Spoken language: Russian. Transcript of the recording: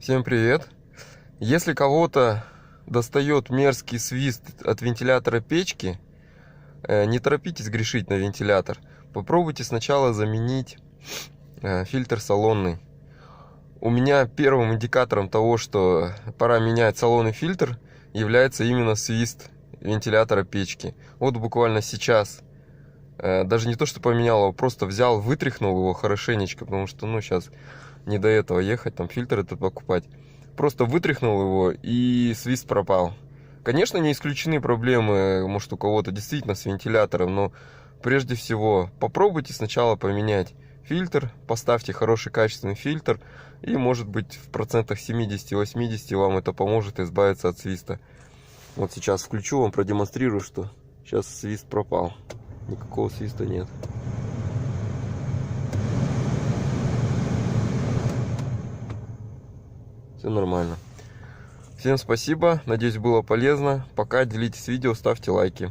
Всем привет! Если кого-то достает мерзкий свист от вентилятора печки, не торопитесь грешить на вентилятор. Попробуйте сначала заменить фильтр салонный. У меня первым индикатором того, что пора менять салонный фильтр, является именно свист вентилятора печки. Вот буквально сейчас, даже не то что поменял, а просто взял, вытряхнул его хорошенечко, потому что сейчас не до этого ехать, там фильтр этот покупать. Просто вытряхнул его, и свист пропал. Конечно, не исключены проблемы, может, у кого-то действительно с вентилятором, но прежде всего попробуйте сначала поменять фильтр, поставьте хороший качественный фильтр, и может быть в процентах 70-80 вам это поможет избавиться от свиста. Вот сейчас включу, вам продемонстрирую, что сейчас свист пропал. Никакого свиста нет. Все нормально. Всем спасибо, надеюсь, было полезно. Пока, делитесь видео, ставьте лайки.